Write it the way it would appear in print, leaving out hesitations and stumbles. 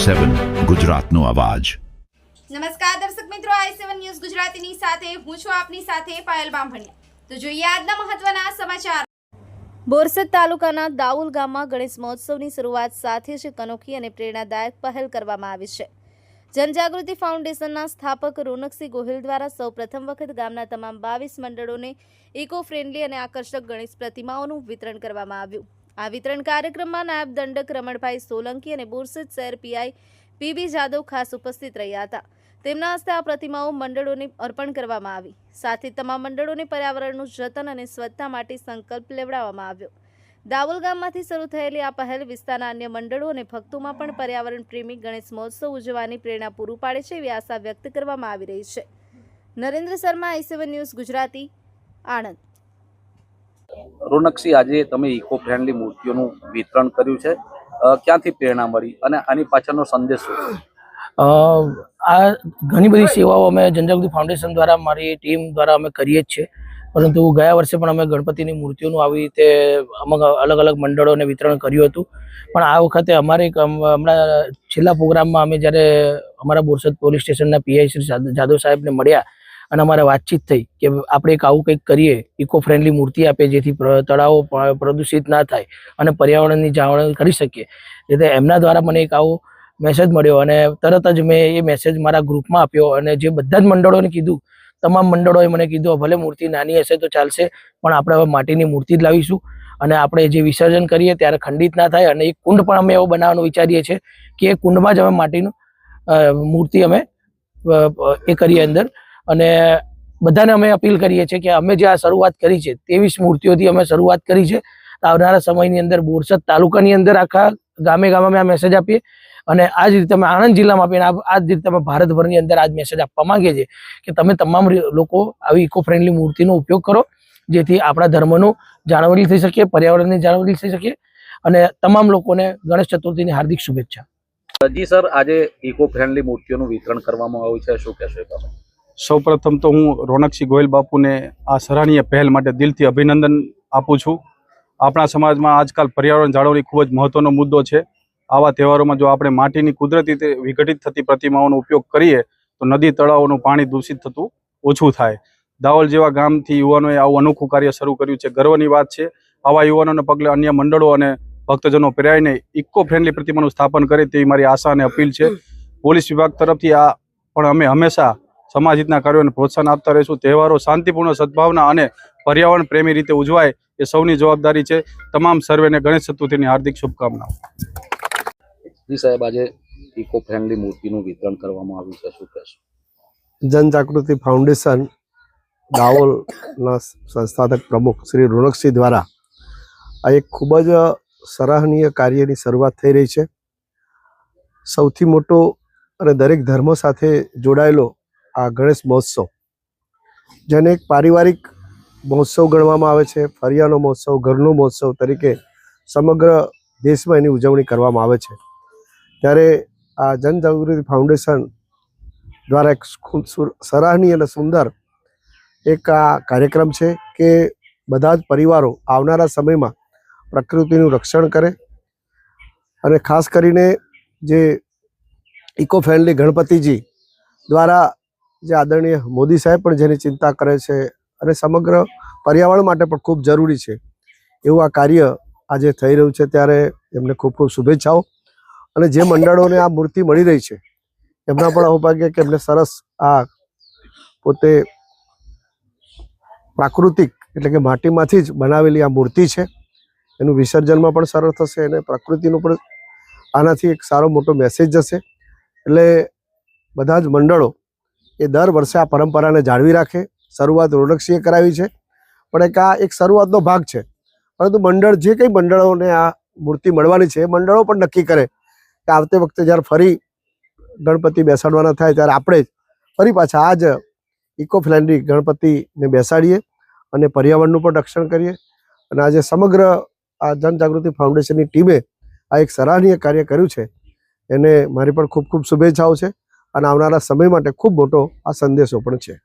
i7 ગુજરાતનો અવાજ। નમસ્કાર દર્શક મિત્રો, i7 ન્યૂઝ ગુજરાતીની સાથે હું છું આપની સાથે પાયલ બામભણિયા। તો જોઈએ આજના મહત્વના સમાચાર। બોરસદ તાલુકાના દાઉલ ગામમાં ગણેશ મહોત્સવની શરૂઆત સાથે જ અનોખી અને પ્રેરણાદાયક પહેલ કરવામાં આવી છે। જનજાગૃતિ ફાઉન્ડેશનના સ્થાપક રોનકસિંહ ગોહિલ દ્વારા સૌ પ્રથમ વખત ગામના તમામ 22 મંડળોને ઇકો ફ્રેન્ડલી અને આકર્ષક ગણેશ પ્રતિમાઓનું વિતરણ કરવામાં આવ્યું। આ વિતરણ કાર્યક્રમમાં નાયબ દંડક રમણભાઈ સોલંકી અને બોરસદ શહેર પીઆઈ પીબી જાદવ ખાસ ઉપસ્થિત રહ્યા હતા। તેમના હસ્તે આ પ્રતિમાઓ મંડળોને અર્પણ કરવામાં આવી। સાથે તમામ મંડળોને પર્યાવરણનું જતન અને સ્વચ્છતા માટે સંકલ્પ લેવડાવવામાં આવ્યો। દાઉલ ગામમાંથી શરૂ થયેલી આ પહેલ વિસ્તારના અન્ય મંડળો અને ભક્તોમાં પણ પર્યાવરણ પ્રેમી ગણેશ મહોત્સવ ઉજવવાની પ્રેરણા પૂરું પાડે છે એવી આશા વ્યક્ત કરવામાં આવી રહી છે। Narendra Sharma, i7 news Gujarati, Anand. રોનકસિંહ, આજે તમે ઇકો ફ્રેન્ડલી મૂર્તિઓનું વિતરણ કર્યું છે, ક્યાંથી પ્રેરણા મળી અને આની પાછળનો સંદેશ શું છે? આ ઘણી બધી સેવાઓ અમે જનજાગૃતિ ફાઉન્ડેશન દ્વારા મારી ટીમ દ્વારા અમે કરીએ જ છીએ, પરંતુ ગયા વર્ષે પણ અમે ગણપતિની મૂર્તિઓનું આવી રીતે અમુક અલગ અલગ મંડળોને વિતરણ કર્યું હતું। પણ આ વખતે અમારે હમણાં છેલ્લા પ્રોગ્રામમાં અમે જ્યારે અમારા બોરસદ પોલીસ સ્ટેશનના પીઆઈ શ્રી જાદવ સાહેબને મળ્યા અને અમારે વાતચીત થઈ કે આપણે એક આવું કંઈક કરીએ, ઇકો ફ્રેન્ડલી મૂર્તિ આપે જેથી તળાવો પ્રદૂષિત ના થાય અને પર્યાવરણની જાળવણી કરી શકીએ। એટલે એમના દ્વારા મને એક આવો મેસેજ મળ્યો અને તરત જ મેં એ મેસેજ મારા ગ્રુપમાં આપ્યો અને જે બધા જ મંડળોને કીધું, તમામ મંડળોએ મને કીધું ભલે મૂર્તિ નાની હશે તો ચાલશે, પણ આપણે હવે માટીની મૂર્તિ જ લાવીશું અને આપણે જે વિસર્જન કરીએ ત્યારે ખંડિત ના થાય। અને એક કુંડ પણ અમે એવો બનાવવાનું વિચારીએ છીએ કે એ કુંડમાં જ અમે માટીનું મૂર્તિ અમે એ કરીએ અંદર। અને બધાને અમે અપીલ કરીએ છીએ કે અમે જે આ શરૂઆત કરી છે 23 મૂર્તિઓથી અમે શરૂઆત કરી છે। આવનારા સમયની અંદર બોરસદ તાલુકાની અંદર આખા ગામે ગામ અમે આ મેસેજ આપીએ અને આ જ રીતે અમે આણંદ જિલ્લામાં આપીને આ જ રીતે અમે ભારતભરની અંદર આ જ મેસેજ આપવા માંગીએ છીએ કે તમે તમામ લોકો આવી ઇકો ફ્રેન્ડલી મૂર્તિનો ઉપયોગ કરો જેથી આપણા ધર્મનું જાળવણી થઈ શકે, પર્યાવરણની જાળવણી થઈ શકે અને તમામ લોકોને ગણેશ ચતુર્થીની હાર્દિક શુભેચ્છા। જી સર, આજે ઇકો ફ્રેન્ડલી મૂર્તિઓનું વિતરણ કરવામાં આવ્યું છે, શું કહેશો એ બાબતે? સૌપ્રથમ તો હું રોનકસિંહ ગોહિલ બાપુને આ સરાહનીય પહેલ માટે દિલથી અભિનંદન આપું છું। આપણા સમાજમાં આજકાલ પર્યાવરણ જાળવણી ખૂબ જ મહત્વનો મુદ્દો છે। આવા તહેવારોમાં જો આપણે માટીની કુદરતી રીતે વિઘટિત થતી પ્રતિમાઓનો ઉપયોગ કરીએ તો નદી તળાવોનું પાણી દૂષિત થતું ઓછું થાય। દાહોલ જેવા ગામથી યુવાનોએ આવું અનોખું કાર્ય શરૂ કર્યું છે, ગર્વની વાત છે। આવા યુવાનોને પગલે અન્ય મંડળો અને ભક્તજનો પ્રેરાઈને ઇકો ફ્રેન્ડલી પ્રતિમાનું સ્થાપન કરે તેવી મારી આશા અને અપીલ છે। પોલીસ વિભાગ તરફથી આ પણ અમે હંમેશા સમાજ હિતના કાર્યોને પ્રોત્સાહન આપતા રહીશું। તહેવારો શાંતિપૂર્ણ, સદભાવના અને પર્યાવરણ પ્રેમી રીતે ઉજવાય એ સૌની જવાબદારી છે। તમામ સર્વેને ગણેશ ચતુર્થીની હાર્દિક શુભકામનાઓ। જી સાહેબ, આજે ઇકો ફ્રેન્ડલી મૂર્તિનું વિતરણ કરવામાં આવ્યું છે, શું કહેશો? જનજાગૃતિ ફાઉન્ડેશન દાહોલના સંસ્થાપક પ્રમુખ શ્રી રોનકસિંહ દ્વારા આ એક ખૂબ જ સરાહનીય કાર્યની શરૂઆત થઈ રહી છે। સૌથી મોટો અને દરેક ધર્મ સાથે જોડાયેલો આ ગણેશ મહોત્સવ, જેને એક પારિવારિક મહોત્સવ ગણવામાં આવે છે, ફરિયાનો મહોત્સવ, ઘરનો મહોત્સવ તરીકે સમગ્ર દેશમાં એની ઉજવણી કરવામાં આવે છે। ત્યારે આ જનજાગૃતિ ફાઉન્ડેશન દ્વારા એક સરાહનીય અને સુંદર એક આ કાર્યક્રમ છે કે બધા જ પરિવારો આવનારા સમયમાં પ્રકૃતિનું રક્ષણ કરે અને ખાસ કરીને જે ઇકો ફ્રેન્ડલી ગણપતિજી દ્વારા જે આદરણીય મોદી સાહેબ પણ જેની ચિંતા કરે છે અને સમગ્ર પર્યાવરણ માટે પણ ખૂબ જરૂરી છે એવું આ કાર્ય આજે થઈ રહ્યું છે। ત્યારે એમને ખૂબ ખૂબ શુભેચ્છાઓ। અને જે મંડળોને આ મૂર્તિ મળી રહી છે એમના પણ સૌભાગ્ય કે એમને સરસ આ પોતે પ્રાકૃતિક એટલે કે માટીમાંથી જ બનાવેલી આ મૂર્તિ છે, એનું વિસર્જનમાં પણ સરળ થશે અને પ્રકૃતિનું પણ આનાથી એક સારો મોટો મેસેજ જશે। એટલે બધા જ મંડળો એ દર વર્ષે આ પરંપરાને જાળવી રાખે। શરૂઆત રોનકસિંહે કરાવી છે, પણ એક શરૂઆતનો ભાગ છે, પરંતુ મંડળ જે કંઈ મંડળોને આ મૂર્તિ મળવાની છે એ મંડળો પણ નક્કી કરે કે આવતી વખતે જ્યારે ફરી ગણપતિ બેસાડવાના થાય ત્યારે આપણે ફરી પાછા આ જ ઇકો ફ્રેન્ડલી ગણપતિને બેસાડીએ અને પર્યાવરણનું પણ રક્ષણ કરીએ। અને આજે સમગ્ર આ જનજાગૃતિ ફાઉન્ડેશનની ટીમે આ એક સરાહનીય કાર્ય કર્યું છે, એને મારી પણ ખૂબ ખૂબ શુભેચ્છાઓ છે અને આવનારા સમય માટે ખૂબ મોટો આ સંદેશો પણ છે।